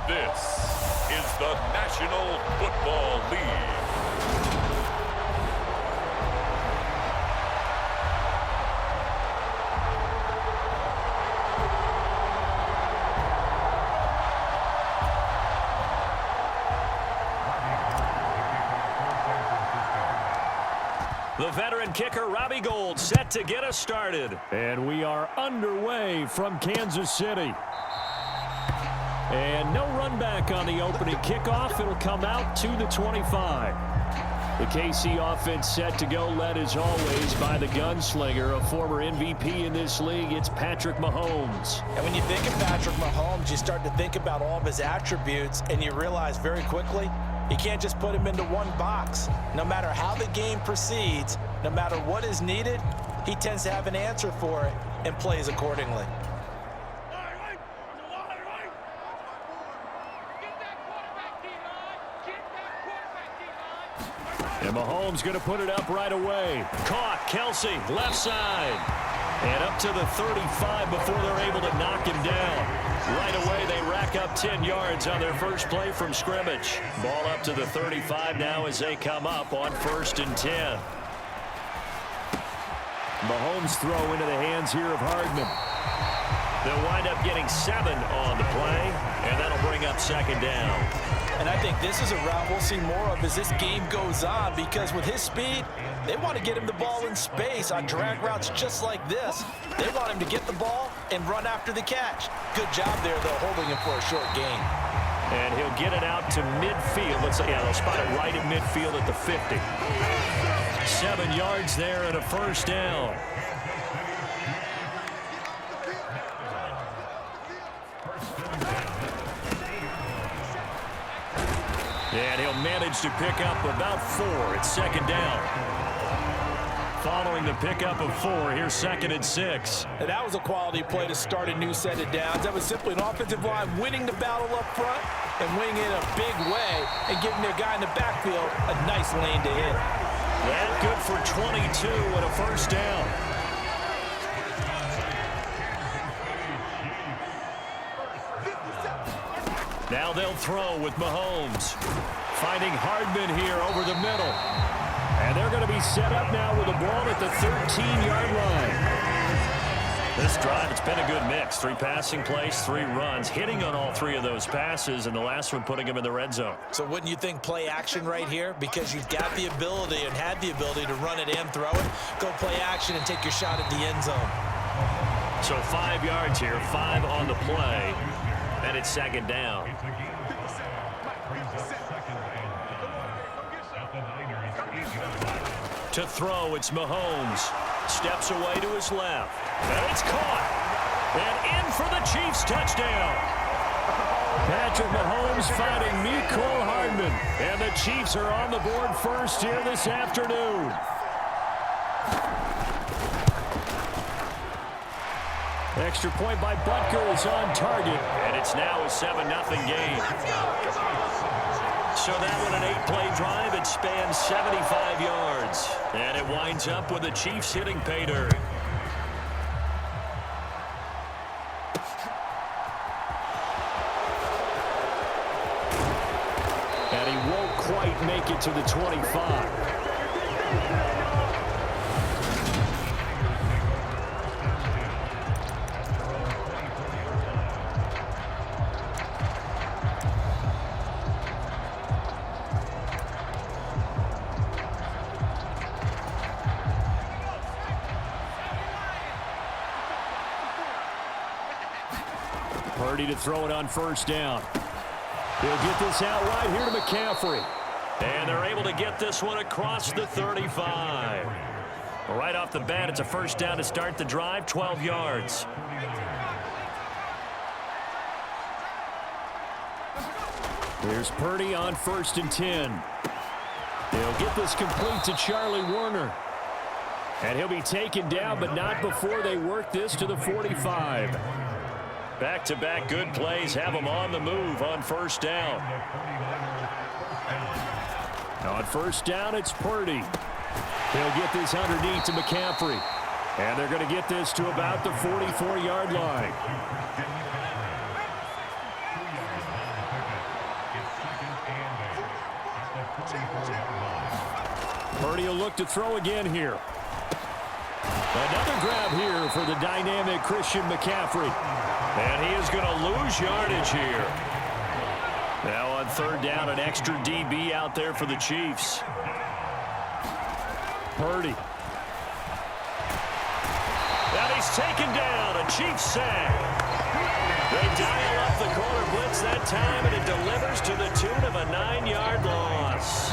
This is the National Football League. The veteran kicker, Robbie Gould, set to get us started. And we are underway from Kansas City. And no run back on the opening kickoff. It'll come out to the 25. The KC offense set to go, led as always by the gunslinger, a former MVP in this league. It's Patrick Mahomes. And when you think of Patrick Mahomes, you start to think about all of his attributes, and you realize very quickly, you can't just put him into one box. No matter how the game proceeds, no matter what is needed, he tends to have an answer for it and plays accordingly. And Mahomes going to put it up right away. Caught, Kelsey, left side. And up to the 35 before they're able to knock him down. Right away, they rack up 10 yards on their first play from scrimmage. Ball up to the 35 now as they come up on 1st and 10. Mahomes throw into the hands here of Hardman. They'll wind up getting 7 on the play, and that'll bring up 2nd down. And I think this is a route we'll see more of as this game goes on, because with his speed, they want to get him the ball in space on drag routes just like this. They want him to get the ball and run after the catch. Good job there, though, holding him for a short gain. And he'll get it out to midfield. They'll spot it right at midfield at the 50. 7 yards there and a 1st down. And he'll manage to pick up about 4. It's 2nd down. Following the pickup of 4, here's 2nd and 6. And that was a quality play to start a new set of downs. That was simply an offensive line winning the battle up front and winning it in a big way and giving their guy in the backfield a nice lane to hit. That good for 22 and a 1st down. Now they'll throw with Mahomes. Finding Hardman here over the middle. And they're going to be set up now with the ball at the 13-yard line. This drive, it's been a good mix. 3 passing plays, 3 runs, hitting on all 3 of those passes, and the last one putting him in the red zone. So wouldn't you think play action right here? Because you've got the ability and had the ability to run it and throw it. Go play action and take your shot at the end zone. So 5 yards here, 5 on the play, and it's 2nd down. To throw, it's Mahomes. Steps away to his left. And it's caught. And in for the Chiefs touchdown. Patrick Mahomes finding Mecole Hardman. And the Chiefs are on the board first here this afternoon. Extra point by Butker is on target. And it's now a 7-0 game. So that one, an 8-play drive. It spans 75 yards. And it winds up with the Chiefs hitting pay dirt. And he won't quite make it to the 25. Purdy to throw it on 1st down. He'll get this out right here to McCaffrey. And they're able to get this one across the 35. Right off the bat, it's a 1st down to start the drive, 12 yards. Here's Purdy on 1st and 10. He'll get this complete to Charlie Warner. And he'll be taken down, but not before they work this to the 45. Back-to-back good plays have them on the move on 1st down. On 1st down, it's Purdy. He'll get this underneath to McCaffrey. And they're going to get this to about the 44-yard line. Purdy will look to throw again here. Another grab here for the dynamic Christian McCaffrey. And he is going to lose yardage here. Now on third down, an extra DB out there for the Chiefs. Purdy. And he's taken down. A Chiefs sack. They dial up the corner blitz that time, and it delivers to the tune of a 9-yard loss.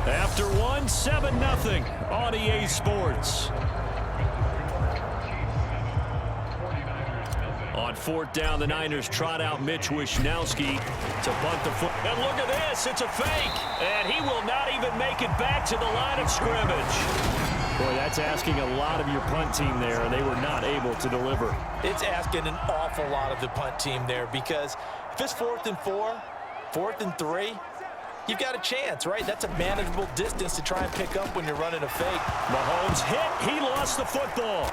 After one, 7-0 on EA Sports. On fourth down, the Niners trot out Mitch Wishnowsky to bunt the foot. And look at this. It's a fake. And he will not even make it back to the line of scrimmage. Boy, that's asking a lot of your punt team there, and they were not able to deliver. It's asking an awful lot of the punt team there, because if it's 4th and 4, 4th and 3, you've got a chance, right? That's a manageable distance to try and pick up when you're running a fake. Mahomes hit. He lost the football.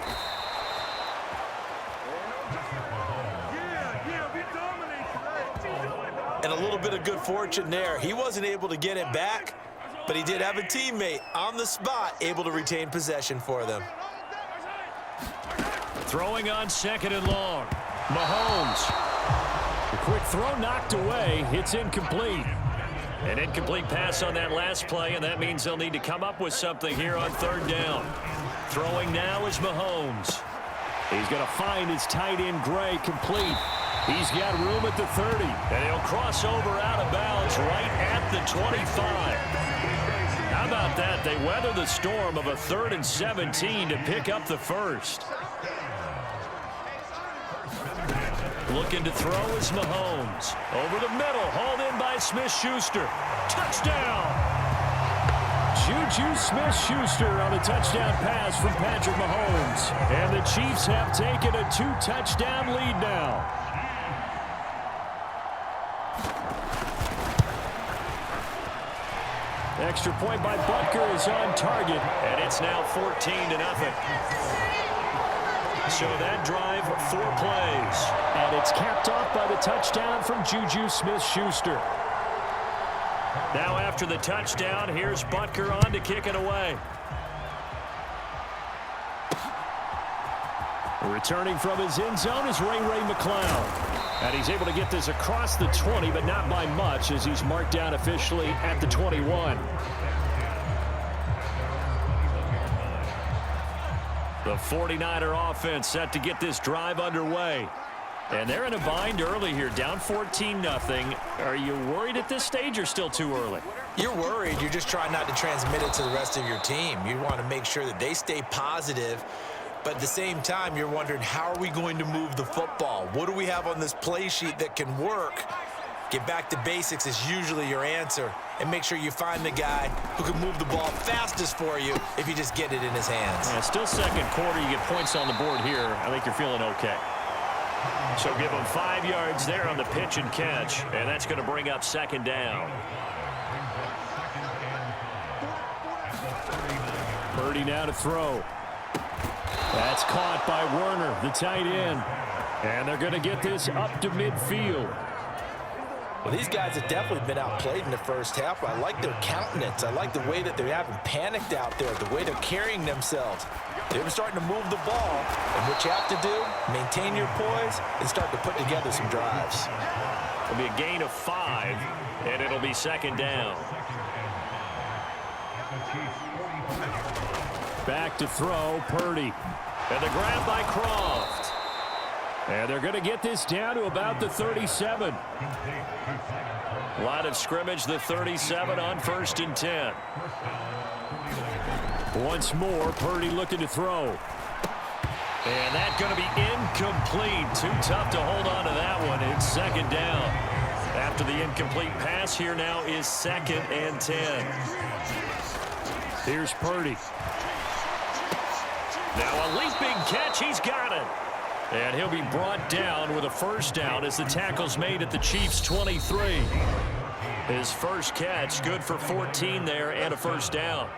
And a little bit of good fortune there. He wasn't able to get it back, but he did have a teammate on the spot able to retain possession for them. Throwing on 2nd and long. Mahomes. The quick throw knocked away. It's incomplete. An incomplete pass on that last play, and that means they'll need to come up with something here on third down. Throwing now is Mahomes. He's going to find his tight end Gray complete. He's got room at the 30. And he'll cross over out of bounds right at the 25. How about that? They weather the storm of a 3rd and 17 to pick up the first. Looking to throw is Mahomes. Over the middle, hauled in by Smith-Schuster. Touchdown! Juju Smith-Schuster on a touchdown pass from Patrick Mahomes. And the Chiefs have taken a 2-touchdown lead now. Extra point by Butker is on target. And it's now 14-0. So that drive, 4 plays. And it's capped off by the touchdown from Juju Smith-Schuster. Now after the touchdown, here's Butker on to kick it away. Returning from his end zone is Ray McCloud. And he's able to get this across the 20, but not by much, as he's marked down officially at the 21. The 49er offense set to get this drive underway. And they're in a bind early here, down 14-0. Are you worried at this stage or still too early? You're worried. You're just trying not to transmit it to the rest of your team. You want to make sure that they stay positive. But at the same time, you're wondering, how are we going to move the football? What do we have on this play sheet that can work? Get back to basics is usually your answer. And make sure you find the guy who can move the ball fastest for you if you just get it in his hands. Yeah, still second quarter. You get points on the board here. I think you're feeling okay. So give them 5 yards there on the pitch and catch. And that's going to bring up 2nd down. Purdy now to throw. That's caught by Werner, the tight end. And they're going to get this up to midfield. Well, these guys have definitely been outplayed in the first half. I like their countenance. I like the way that they haven't panicked out there, the way they're carrying themselves. They're starting to move the ball. And what you have to do, maintain your poise and start to put together some drives. It'll be a gain of 5, and it'll be 2nd down. Back to throw, Purdy. And the grab by Croft. And they're going to get this down to about the 37. Line of scrimmage, the 37 on 1st and 10. Once more, Purdy looking to throw. And that's going to be incomplete. Too tough to hold on to that one. It's 2nd down. After the incomplete pass, here now is 2nd and 10. Here's Purdy. Now a leaping catch. He's got it. And he'll be brought down with a 1st down as the tackle's made at the Chiefs' 23. His first catch, good for 14 there and a 1st down.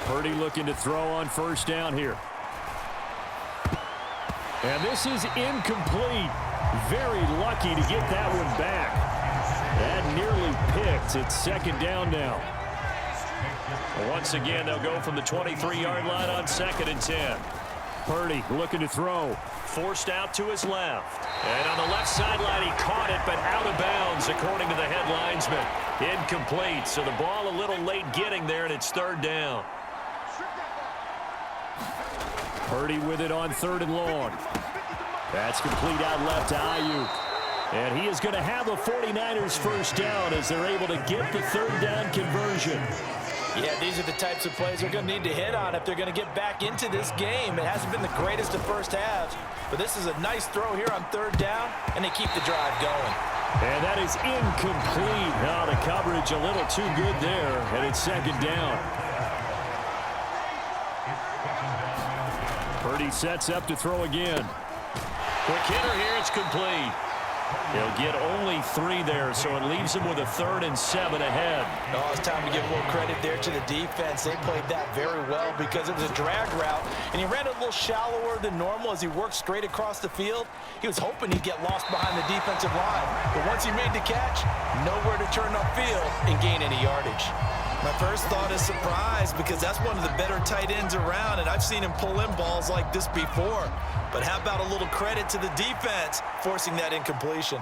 Purdy looking to throw on first down here. And this is incomplete. Very lucky to get that one back. That nearly picked. It's second down now. Once again, they'll go from the 23-yard line on 2nd and 10. Purdy looking to throw. Forced out to his left. And on the left sideline, he caught it, but out of bounds, according to the head linesman. Incomplete, so the ball a little late getting there, and it's 3rd down. Purdy with it on 3rd and long. That's complete out left to Ayuk. And he is going to have a 49ers first down as they're able to get the 3rd down conversion. Yeah, these are the types of plays they're going to need to hit on if they're going to get back into this game. It hasn't been the greatest of first halves, but this is a nice throw here on 3rd down, and they keep the drive going. And that is incomplete. Now the coverage a little too good there, and it's 2nd down. Purdy sets up to throw again. Quick hitter here, it's complete. He'll get only 3 there, so it leaves him with a 3rd and 7 ahead. Oh, it's time to give a little credit there to the defense. They played that very well because it was a drag route, and he ran a little shallower than normal as he worked straight across the field. He was hoping he'd get lost behind the defensive line, but once he made the catch, nowhere to turn upfield and gain any yardage. My first thought is surprise because that's one of the better tight ends around, and I've seen him pull in balls like this before. But how about a little credit to the defense forcing that incompletion?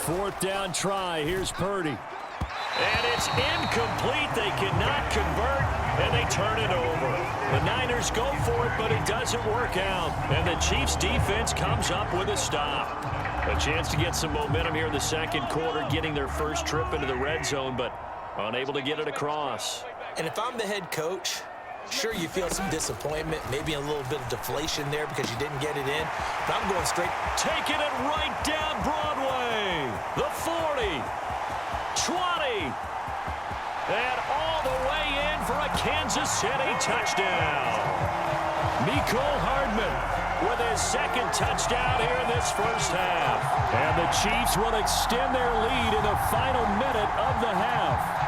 4th down try. Here's Purdy. And it's incomplete. They cannot convert, and they turn it over. The Niners go for it, but it doesn't work out. And the Chiefs' defense comes up with a stop. A chance to get some momentum here in the 2nd quarter, getting their first trip into the red zone, but unable to get it across. And if I'm the head coach, sure, you feel some disappointment, maybe a little bit of deflation there because you didn't get it in. But I'm going straight. Taking it right down Broadway. The 40. 20. And all the way in for a Kansas City touchdown. Mecole Hardman with his 2nd touchdown here in this first half. And the Chiefs will extend their lead in the final minute of the half.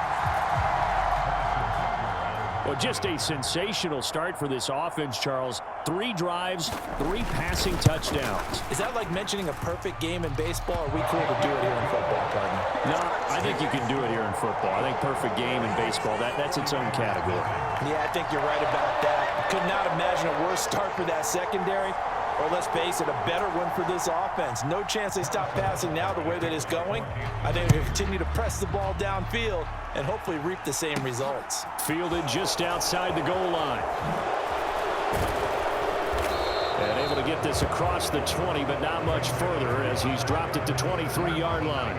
Well, just a sensational start for this offense, Charles. 3 drives, 3 passing touchdowns. Is that like mentioning a perfect game in baseball? Or are we cool to do it here in football, partner? No, I think you can do it here in football. I think perfect game in baseball, that's its own category. Yeah, I think you're right about that. Could not imagine a worse start for that secondary. Or let's face it, a better one for this offense. No chance they stop passing now the way that it's going. I think they'll continue to press the ball downfield and hopefully reap the same results. Fielded just outside the goal line. And able to get this across the 20, but not much further as he's dropped it to 23-yard line.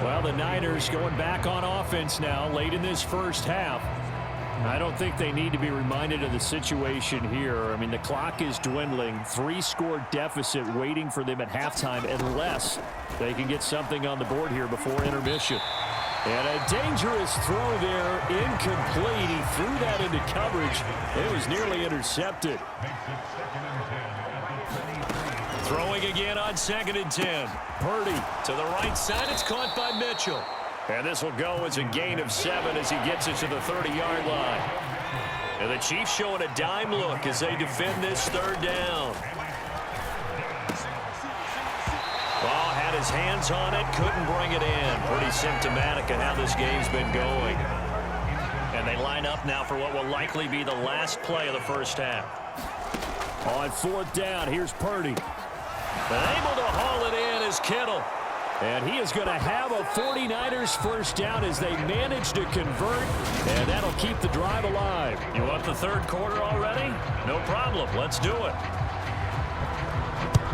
Well, the Niners going back on offense now late in this first half. I don't think they need to be reminded of the situation here. I mean, the clock is dwindling. 3-score deficit waiting for them at halftime unless they can get something on the board here before intermission. And a dangerous throw there, incomplete. He threw that into coverage. It was nearly intercepted. Throwing again on 2nd and 10. Purdy to the right side. It's caught by Mitchell. And this will go as a gain of 7 as he gets it to the 30-yard line. And the Chiefs showing a dime look as they defend this 3rd down. Ball had his hands on it, couldn't bring it in. Pretty symptomatic of how this game's been going. And they line up now for what will likely be the last play of the first half. On 4th down, here's Purdy. And able to haul it in is Kittle. And he is going to have a 49ers first down as they manage to convert, and that'll keep the drive alive. You want the 3rd quarter already? No problem. Let's do it.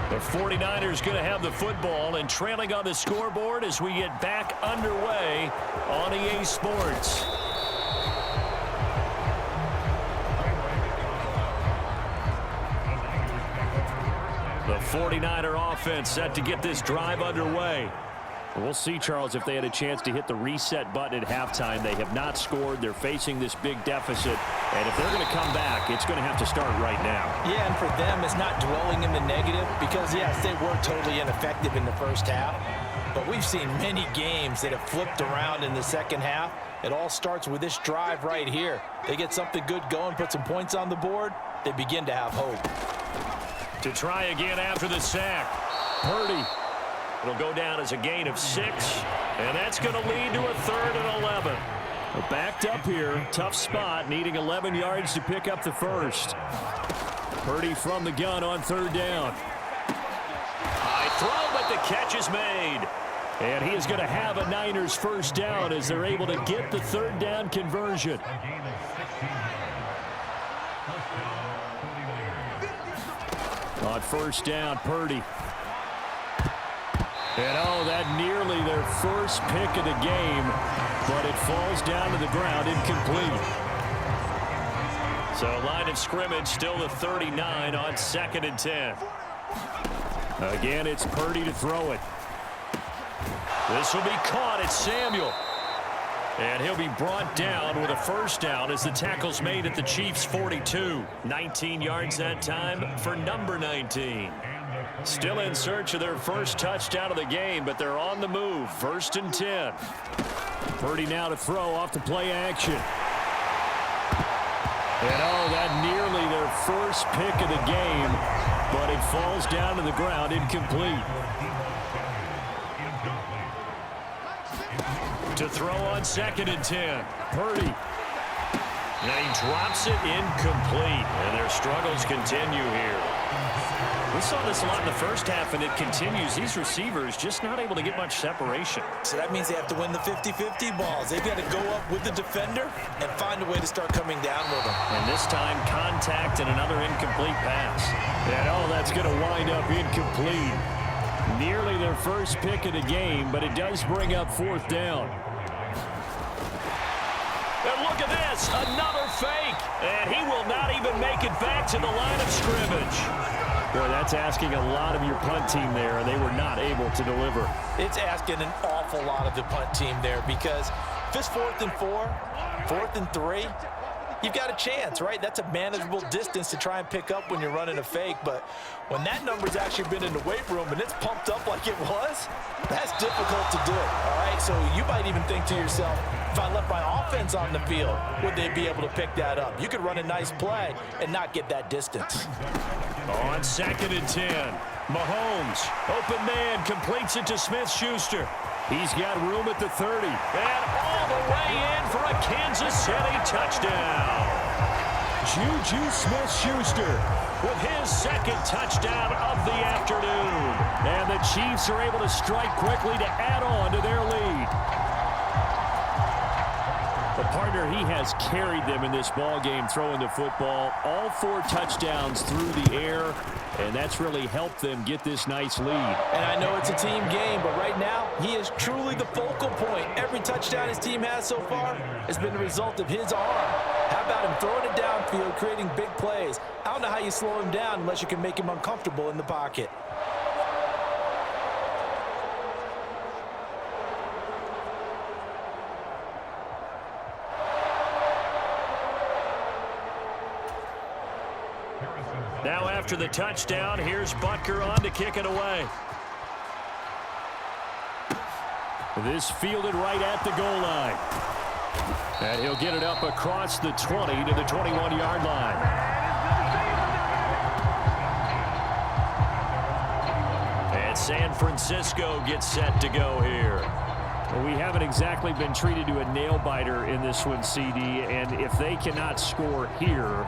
The 49ers going to have the football and trailing on the scoreboard as we get back underway on EA Sports. The 49er offense set to get this drive underway. We'll see, Charles, if they had a chance to hit the reset button at halftime. They have not scored. They're facing this big deficit. And if they're going to come back, it's going to have to start right now. Yeah, and for them, it's not dwelling in the negative because, yes, they were totally ineffective in the first half. but we've seen many games that have flipped around in the second half. It all starts with this drive right here. They get something good going, put some points on the board, they begin to have hope. To try again after the sack. Purdy. It'll go down as a gain of 6, and that's going to lead to a 3rd and 11. Backed up here, tough spot, needing 11 yards to pick up the first. Purdy from the gun on 3rd down. High throw, but the catch is made. And he is going to have a Niners first down as they're able to get the 3rd down conversion. On 1st down, Purdy. And oh, that nearly their first pick of the game, but it falls down to the ground incomplete. So line of scrimmage still the 39 on 2nd and 10. Again, it's Purdy to throw it. This will be caught at Samuel. And he'll be brought down with a first down as the tackle's made at the Chiefs' 42. 19 yards that time for number 19. Still in search of their first touchdown of the game, but they're on the move. 1st and 10. Purdy now to throw off the play action. And oh, that nearly their first pick of the game, but it falls down to the ground incomplete. To throw on 2nd and 10. Purdy. And he drops it incomplete. And their struggles continue here. We saw this a lot in the first half, and it continues. These receivers just not able to get much separation. So that means they have to win the 50-50 balls. They've got to go up with the defender and find a way to start coming down with them. And this time, contact and another incomplete pass. And oh, that's going to wind up incomplete. Nearly their first pick of the game, but it does bring up 4th down. And look at this, another fake. And he will not even make it back to the line of scrimmage. Boy, that's asking a lot of your punt team there, and they were not able to deliver. It's asking an awful lot of the punt team there because if it's 4th and 4, 4th and 3, you've got a chance, right? That's a manageable distance to try and pick up when you're running a fake. But when that number's actually been in the weight room and it's pumped up like it was, that's difficult to do, all right? So you might even think to yourself, if I left my offense on the field, would they be able to pick that up? You could run a nice play and not get that distance. On 2nd and 10, Mahomes, open man, completes it to Smith-Schuster. He's got room at the 30. And all the way in for a Kansas City touchdown. Juju Smith-Schuster with his 2nd touchdown of the afternoon. And the Chiefs are able to strike quickly to add on to their lead. The partner, he has carried them in this ball game throwing the football. All 4 touchdowns through the air, and that's really helped them get this nice lead. And I know it's a team game, but right now, he is truly the focal point. Every touchdown his team has so far has been the result of his arm. How about him throwing it downfield, creating big plays? I don't know how you slow him down unless you can make him uncomfortable in the pocket. Now after the touchdown, here's Butker on to kick it away. This fielded right at the goal line. And he'll get it up across the 20 to the 21-yard line. And San Francisco gets set to go here. Well, we haven't exactly been treated to a nail-biter in this one, CD, and if they cannot score here,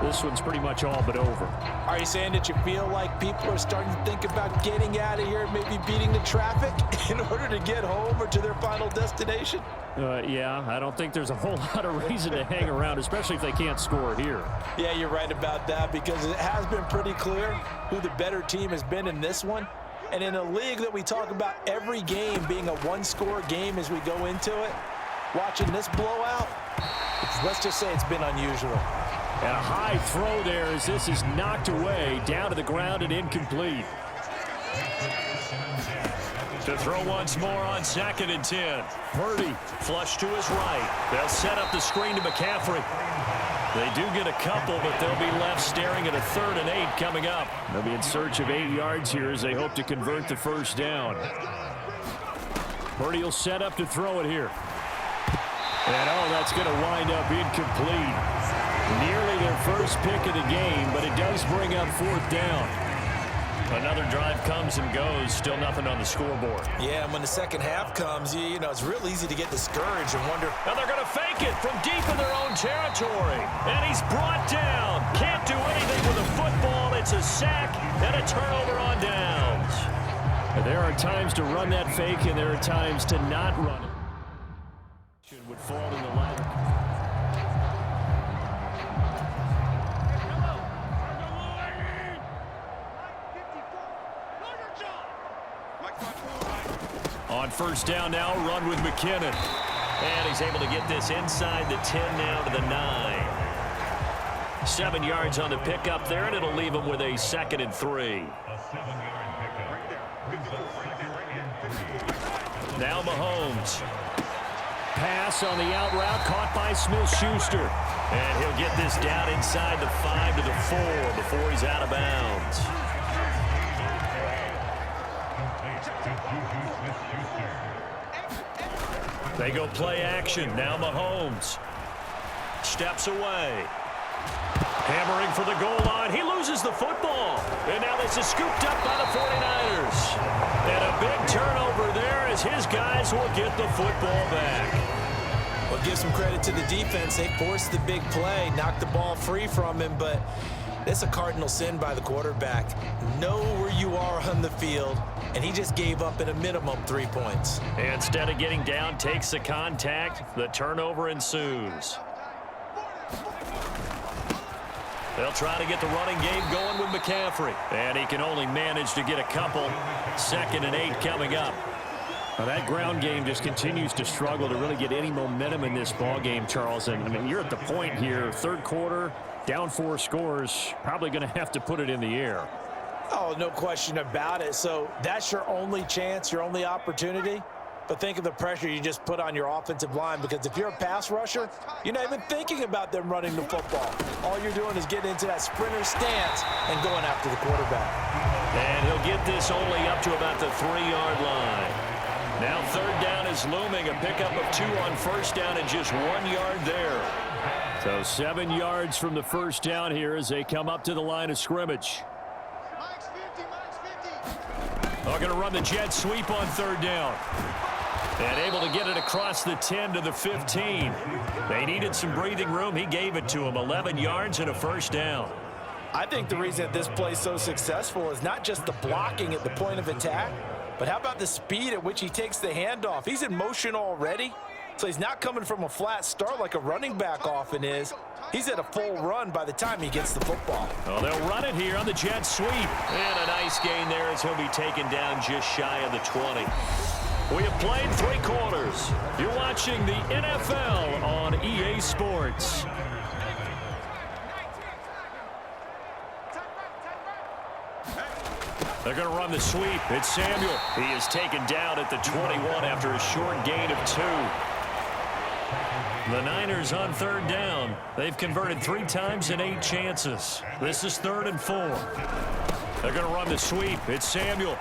this one's pretty much all but over. Are you saying that you feel like people are starting to think about getting out of here, maybe beating the traffic in order to get home or to their final destination? Yeah, I don't think there's a whole lot of reason to hang around, especially if they can't score here. Yeah, you're right about that because it has been pretty clear who the better team has been in this one. And in a league that we talk about every game being a one-score game as we go into it, watching this blowout, let's just say it's been unusual. And a high throw there as this is knocked away, down to the ground and incomplete. To throw once more on 2nd and 10. Purdy flush to his right. They'll set up the screen to McCaffrey. They do get a couple, but they'll be left staring at a 3rd and 8 coming up. They'll be in search of 8 yards here as they hope to convert the first down. Purdy will set up to throw it here. And, oh, that's going to wind up incomplete. Nearly their first pick of the game, but it does bring up fourth down. Another drive comes and goes, still nothing on the scoreboard. Yeah, and when the second half comes, you know, it's real easy to get discouraged and wonder. And they're going to fake it from deep in their own territory. And he's brought down. Can't do anything with a football. It's a sack and a turnover on downs. There are times to run that fake, and there are times to not run it. Would fall in the line. On first down now, run with McKinnon. And he's able to get this inside the 10 now to the 9. 7 yards on the pickup there, and it'll leave him with a 2nd and 3. Now Mahomes. Pass on the out route, caught by Smith-Schuster. And he'll get this down inside the 5 to the 4 before he's out of bounds. They go play action. Now Mahomes steps away. Hammering for the goal line. He loses the football. And now this is scooped up by the 49ers. And a big turnover there as his guys will get the football back. Well, give some credit to the defense. They forced the big play, knocked the ball free from him, but it's a cardinal sin by the quarterback. Know where you are on the field, and he just gave up at a minimum 3 points. Instead of getting down, takes the contact. The turnover ensues. They'll try to get the running game going with McCaffrey. And he can only manage to get a couple. 2nd and 8 coming up. Well, that ground game just continues to struggle to really get any momentum in this ball game, Charles. And I mean, you're at the point here, third quarter, down 4 scores, probably going to have to put it in the air. Oh, no question about it. So that's your only chance, your only opportunity. But think of the pressure you just put on your offensive line, because if you're a pass rusher, you're not even thinking about them running the football. All you're doing is getting into that sprinter stance and going after the quarterback. And he'll get this only up to about the 3-yard line. Now 3rd down is looming. A pickup of 2 on first down and just 1 yard there. So 7 yards from the first down here as they come up to the line of scrimmage. They're going to run the jet sweep on 3rd down. And able to get it across the 10 to the 15. They needed some breathing room. He gave it to them. 11 yards and a first down. I think the reason that this play is so successful is not just the blocking at the point of attack, but how about the speed at which he takes the handoff? He's in motion already, so he's not coming from a flat start like a running back often is. He's at a full run by the time he gets the football. Well, they'll run it here on the jet sweep. And a nice gain there as he'll be taken down just shy of the 20. We have played 3 quarters. You're watching the NFL on EA Sports. They're going to run the sweep. It's Samuel. He is taken down at the 21 after a short gain of 2. The Niners on 3rd down. They've converted 3 times in 8 chances. This is 3rd and 4. They're going to run the sweep. It's Samuel.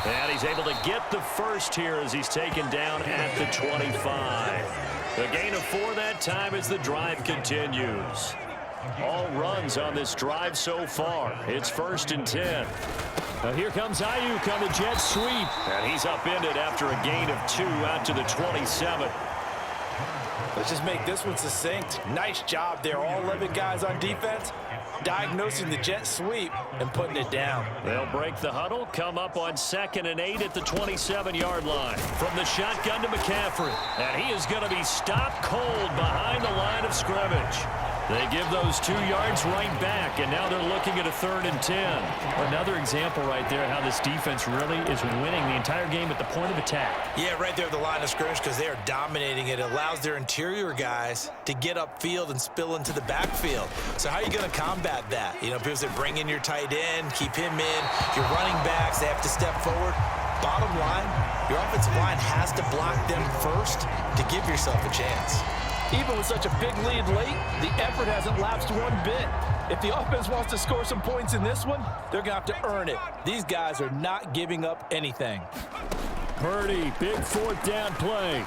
And he's able to get the first here as he's taken down at the 25. The gain of 4 that time as the drive continues. All runs on this drive so far. It's 1st and 10. Now here comes Ayuk on the jet sweep. And he's upended after a gain of 2 out to the 27. Let's just make this one succinct. Nice job there. All 11 guys on defense diagnosing the jet sweep and putting it down. They'll break the huddle, come up on 2nd and 8 at the 27-yard line. From the shotgun to McCaffrey. And he is going to be stopped cold behind the line of scrimmage. They give those 2 yards right back, and now they're looking at a 3rd and 10. Another example right there how this defense really is winning the entire game at the point of attack. Yeah, right there at the line of scrimmage, because they are dominating it. It allows their interior guys to get upfield and spill into the backfield. So how are you going to combat that? You know, people say bring in your tight end, keep him in. Your running backs, they have to step forward. Bottom line, your offensive line has to block them first to give yourself a chance. Even with such a big lead late, the effort hasn't lapsed one bit. If the offense wants to score some points in this one, they're going to have to earn it. These guys are not giving up anything. Purdy, big fourth down play.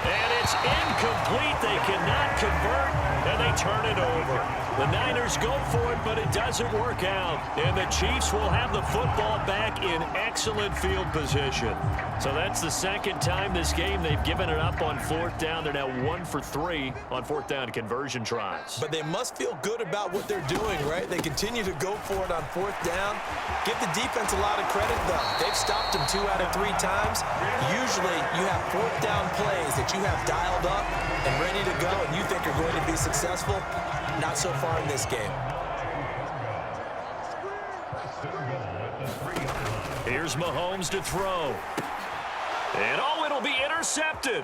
And it's incomplete. They cannot convert, and they turn it over. The Niners go for it, but it doesn't work out. And the Chiefs will have the football back in excellent field position. So that's the second time this game they've given it up on fourth down. They're now 1 for 3 on fourth down conversion tries. But they must feel good about what they're doing, right? They continue to go for it on fourth down. Give the defense a lot of credit, though. They've stopped them 2 out of 3 times. Usually, you have fourth down plays that you have dialed up and ready to go, and you think are going to be successful. Not so far in this game. Here's Mahomes to throw. And it'll be intercepted.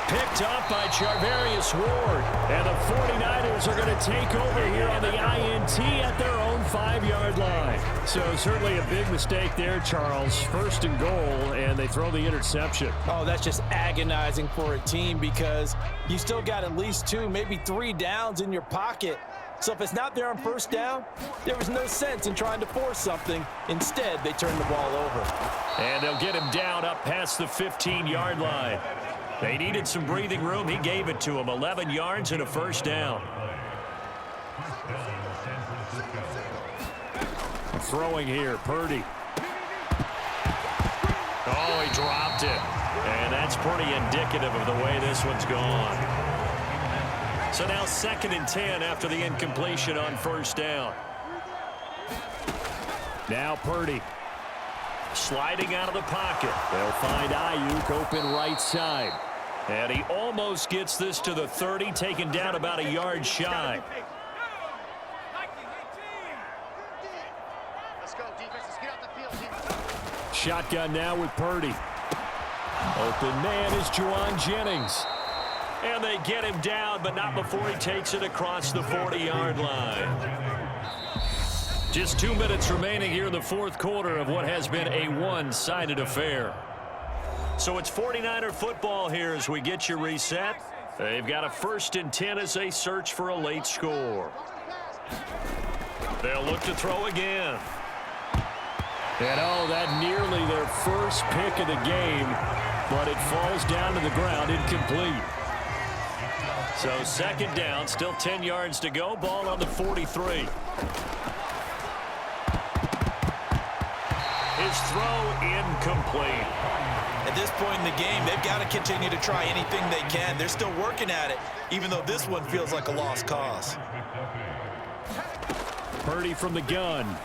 Picked up by Charvarius Ward. And the 49ers are going to take over here on the INT at their own 5-yard line. So certainly a big mistake there, Charles. First and goal, and they throw the interception. Oh, that's just agonizing for a team because you still got at least 2, maybe 3 downs in your pocket. So if it's not there on first down, there was no sense in trying to force something. Instead, they turn the ball over. And they'll get him down up past the 15-yard line. They needed some breathing room. He gave it to them. 11 yards and a first down. Throwing here, Purdy. Oh, he dropped it. And that's pretty indicative of the way this one's gone. So now 2nd and 10 after the incompletion on first down. Now Purdy. Sliding out of the pocket. They'll find Ayuk open right side. And he almost gets this to the 30, taken down about a yard shy. Shotgun now with Purdy. Open man is Juwan Jennings. And they get him down, but not before he takes it across the 40-yard line. Just 2 minutes remaining here in the fourth quarter of what has been a one-sided affair. So it's 49er football here as we get you reset. They've got a 1st and 10 as they search for a late score. They'll look to throw again. And that nearly their first pick of the game, but it falls down to the ground incomplete. So 2nd down, still 10 yards to go, ball on the 43. His throw incomplete. At this point in the game, they've got to continue to try anything they can. They're still working at it, even though this one feels like a lost cause. Purdy from the gun.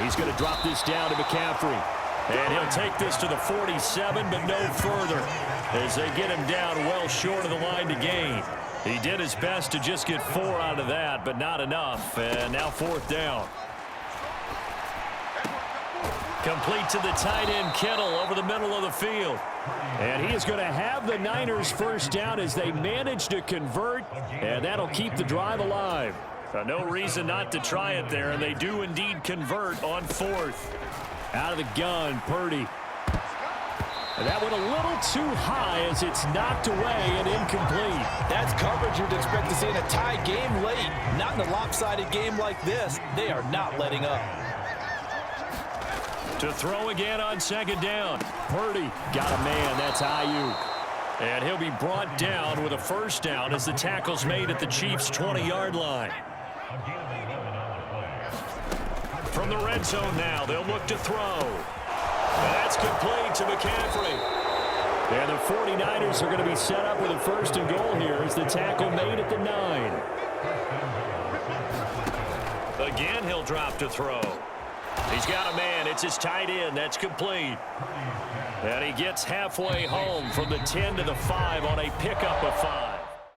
He's going to drop this down to McCaffrey. And he'll take this to the 47, but no further, as they get him down well short of the line to gain. He did his best to just get 4 out of that, but not enough. And now 4th down. Complete to the tight end, Kittle, over the middle of the field. And he is going to have the Niners first down as they manage to convert, and that'll keep the drive alive. No reason not to try it there, and they do indeed convert on 4th. Out of the gun, Purdy. And that went a little too high as it's knocked away and incomplete. That's coverage you'd expect to see in a tie game late. Not in a lopsided game like this. They are not letting up. To throw again on 2nd down. Purdy got a man. That's Ayuk. And he'll be brought down with a first down as the tackle's made at the Chiefs' 20-yard line. From the red zone now, they'll look to throw. That's complete to McCaffrey. And the 49ers are going to be set up with a 1st and goal here as the tackle made at the 9. Again, he'll drop to throw. He's got a man. It's his tight end. That's complete. And he gets halfway home from the 10 to the 5 on a pickup of 5.